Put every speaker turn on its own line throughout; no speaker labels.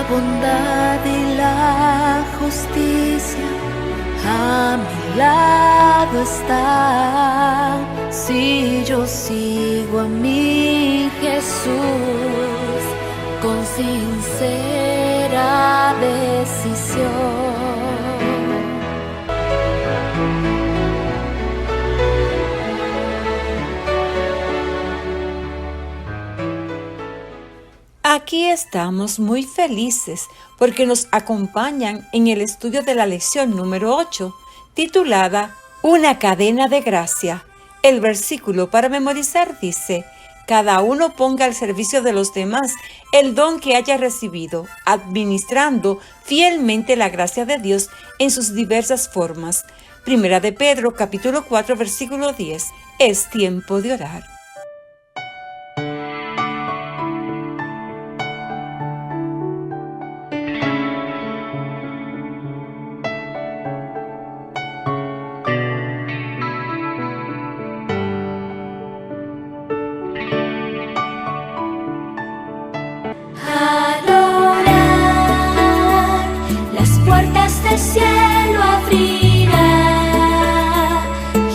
bondad y la justicia a mi lado están. Si yo sigo a mi Jesús con sincera decisión.
Aquí estamos muy felices porque nos acompañan en el estudio de la lección número 8, titulada Una cadena de gracia. El versículo para memorizar dice: cada uno ponga al servicio de los demás el don que haya recibido, administrando fielmente la gracia de Dios en sus diversas formas. Primera de Pedro, capítulo 4, versículo 10. Es tiempo de orar.
El cielo abrirá,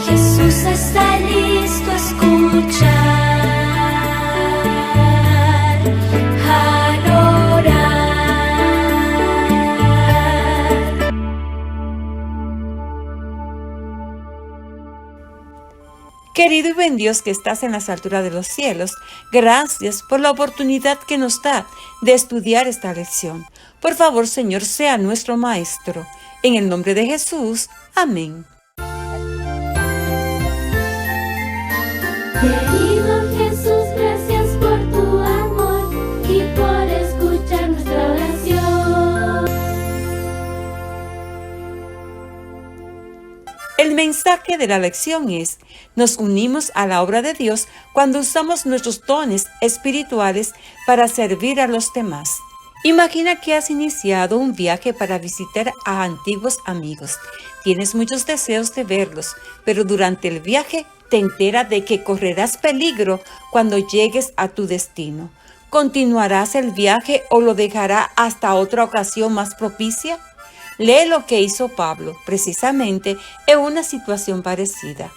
Jesús está listo a escuchar, al orar.
Querido y buen Dios que estás en las alturas de los cielos, gracias por la oportunidad que nos da de estudiar esta lección. Por favor, Señor, sea nuestro Maestro. En el nombre de Jesús. Amén.
Querido Jesús, gracias por tu amor y por escuchar nuestra oración.
El mensaje de la lección es: nos unimos a la obra de Dios cuando usamos nuestros dones espirituales para servir a los demás. Imagina que has iniciado un viaje para visitar a antiguos amigos. Tienes muchos deseos de verlos, pero durante el viaje te enteras de que correrás peligro cuando llegues a tu destino. ¿Continuarás el viaje o lo dejarás hasta otra ocasión más propicia? Lee lo que hizo Pablo, precisamente en una situación parecida.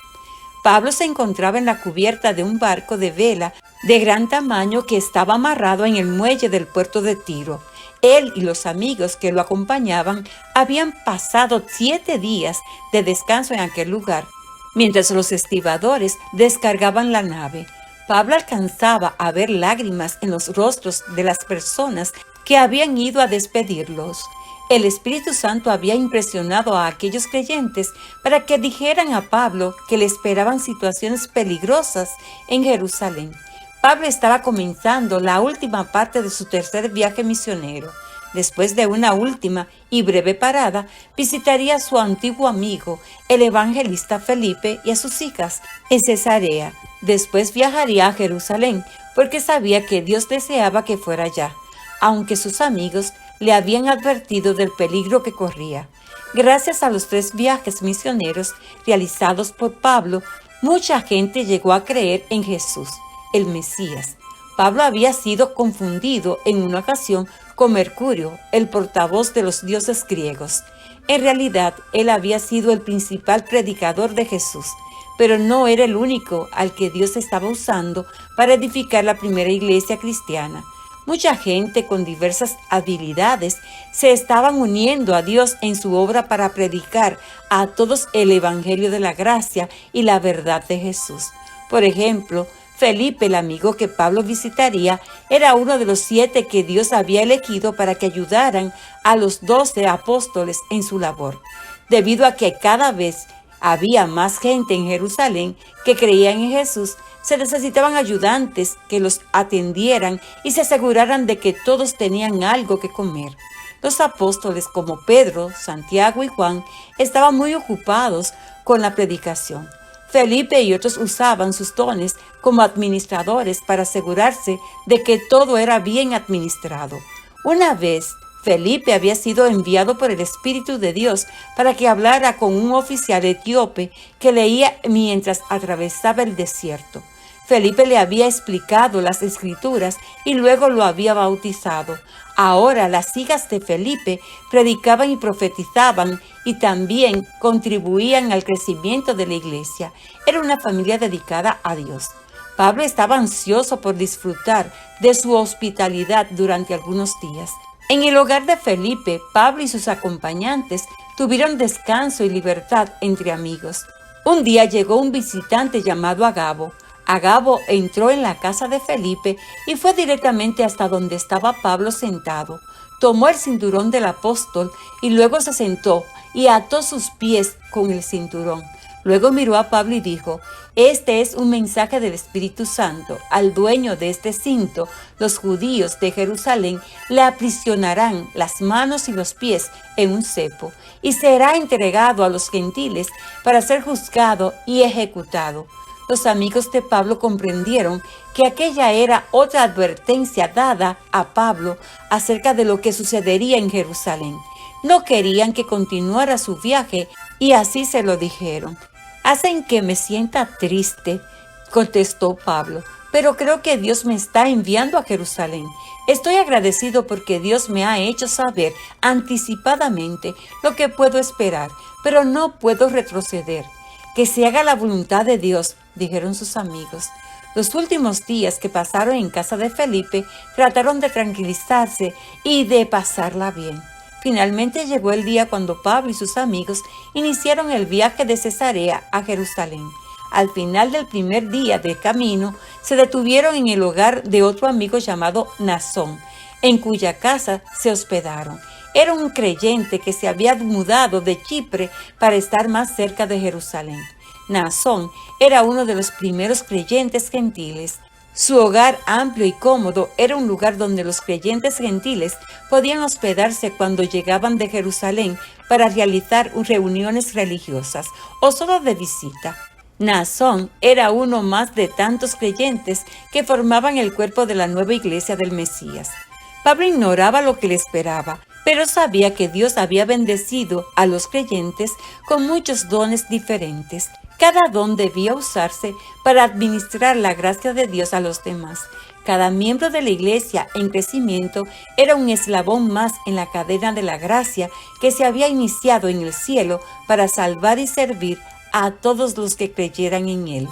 Pablo se encontraba en la cubierta de un barco de vela de gran tamaño que estaba amarrado en el muelle del puerto de Tiro. Él y los amigos que lo acompañaban habían pasado 7 días de descanso en aquel lugar, mientras los estibadores descargaban la nave. Pablo alcanzaba a ver lágrimas en los rostros de las personas que habían ido a despedirlos. El Espíritu Santo había impresionado a aquellos creyentes para que dijeran a Pablo que le esperaban situaciones peligrosas en Jerusalén. Pablo estaba comenzando la última parte de su tercer viaje misionero. Después de una última y breve parada, visitaría a su antiguo amigo, el evangelista Felipe, y a sus hijas en Cesarea. Después viajaría a Jerusalén, porque sabía que Dios deseaba que fuera allá, aunque sus amigos le habían advertido del peligro que corría. Gracias a los 3 viajes misioneros realizados por Pablo, mucha gente llegó a creer en Jesús, el Mesías. Pablo había sido confundido en una ocasión con Mercurio, el portavoz de los dioses griegos. En realidad, él había sido el principal predicador de Jesús, pero no era el único al que Dios estaba usando para edificar la primera iglesia cristiana. Mucha gente con diversas habilidades se estaban uniendo a Dios en su obra para predicar a todos el Evangelio de la gracia y la verdad de Jesús. Por ejemplo, Felipe, el amigo que Pablo visitaría, era uno de los 7 que Dios había elegido para que ayudaran a los 12 apóstoles en su labor. Debido a que cada vez había más gente en Jerusalén que creían en Jesús, se necesitaban ayudantes que los atendieran y se aseguraran de que todos tenían algo que comer. Los apóstoles como Pedro, Santiago y Juan estaban muy ocupados con la predicación. Felipe y otros usaban sus dones como administradores para asegurarse de que todo era bien administrado. Una vez, Felipe había sido enviado por el Espíritu de Dios para que hablara con un oficial etíope que leía mientras atravesaba el desierto. Felipe le había explicado las Escrituras y luego lo había bautizado. Ahora las hijas de Felipe predicaban y profetizaban y también contribuían al crecimiento de la iglesia. Era una familia dedicada a Dios. Pablo estaba ansioso por disfrutar de su hospitalidad durante algunos días. En el hogar de Felipe, Pablo y sus acompañantes tuvieron descanso y libertad entre amigos. Un día llegó un visitante llamado Agabo. Agabo entró en la casa de Felipe y fue directamente hasta donde estaba Pablo sentado. Tomó el cinturón del apóstol y luego se sentó y ató sus pies con el cinturón. Luego miró a Pablo y dijo: «Este es un mensaje del Espíritu Santo. Al dueño de este cinto, los judíos de Jerusalén le aprisionarán las manos y los pies en un cepo y será entregado a los gentiles para ser juzgado y ejecutado». Los amigos de Pablo comprendieron que aquella era otra advertencia dada a Pablo acerca de lo que sucedería en Jerusalén. No querían que continuara su viaje y así se lo dijeron. «Hacen que me sienta triste», contestó Pablo, «pero creo que Dios me está enviando a Jerusalén. Estoy agradecido porque Dios me ha hecho saber anticipadamente lo que puedo esperar, pero no puedo retroceder». «Que se haga la voluntad de Dios», dijeron sus amigos. Los últimos días que pasaron en casa de Felipe trataron de tranquilizarse y de pasarla bien. Finalmente llegó el día cuando Pablo y sus amigos iniciaron el viaje de Cesarea a Jerusalén. Al final del primer día de camino, se detuvieron en el hogar de otro amigo llamado Naasón, en cuya casa se hospedaron. Era un creyente que se había mudado de Chipre para estar más cerca de Jerusalén. Naasón era uno de los primeros creyentes gentiles. Su hogar amplio y cómodo era un lugar donde los creyentes gentiles podían hospedarse cuando llegaban de Jerusalén para realizar reuniones religiosas o solo de visita. Naasón era uno más de tantos creyentes que formaban el cuerpo de la nueva iglesia del Mesías. Pablo ignoraba lo que le esperaba, pero sabía que Dios había bendecido a los creyentes con muchos dones diferentes. Cada don debía usarse para administrar la gracia de Dios a los demás. Cada miembro de la iglesia en crecimiento era un eslabón más en la cadena de la gracia que se había iniciado en el cielo para salvar y servir a todos los que creyeran en él.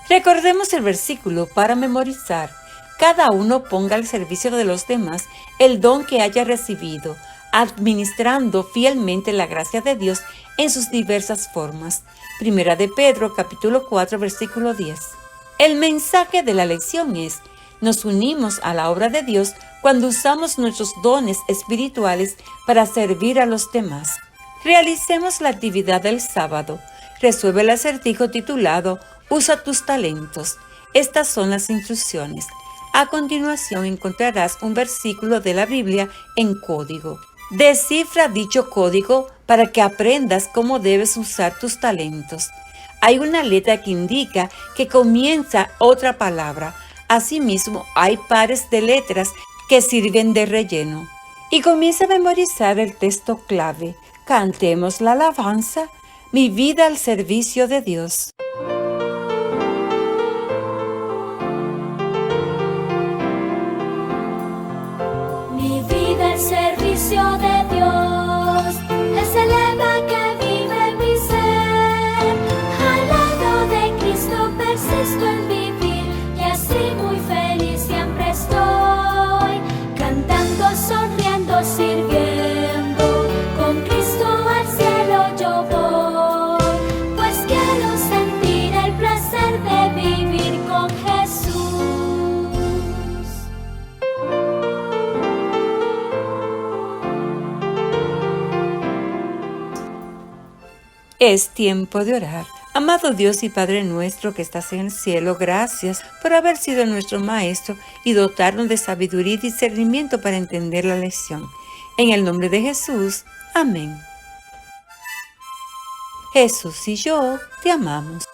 Recordemos el versículo para memorizar. Cada uno ponga al servicio de los demás el don que haya recibido, administrando fielmente la gracia de Dios en sus diversas formas. Primera de Pedro, capítulo 4, versículo 10. El mensaje de la lección es: nos unimos a la obra de Dios cuando usamos nuestros dones espirituales para servir a los demás. Realicemos la actividad del sábado. Resuelve el acertijo titulado «Usa tus talentos». Estas son las instrucciones. A continuación encontrarás un versículo de la Biblia en código. Descifra dicho código para que aprendas cómo debes usar tus talentos. Hay una letra que indica que comienza otra palabra. Asimismo, hay pares de letras que sirven de relleno. Y comienza a memorizar el texto clave. Cantemos la alabanza, mi vida al servicio de Dios.
Mi vida al servicio de Dios, es el lema que vive mi ser. Al lado de Cristo persisto en vivir y así muy feliz siempre estoy. Cantando, sonriendo, sirviendo, con Cristo al cielo yo voy. Pues quiero sentir el placer de vivir con Jesús.
Es tiempo de orar. Amado Dios y Padre nuestro que estás en el cielo, gracias por haber sido nuestro Maestro y dotarnos de sabiduría y discernimiento para entender la lección. En el nombre de Jesús, amén. Jesús y yo te amamos.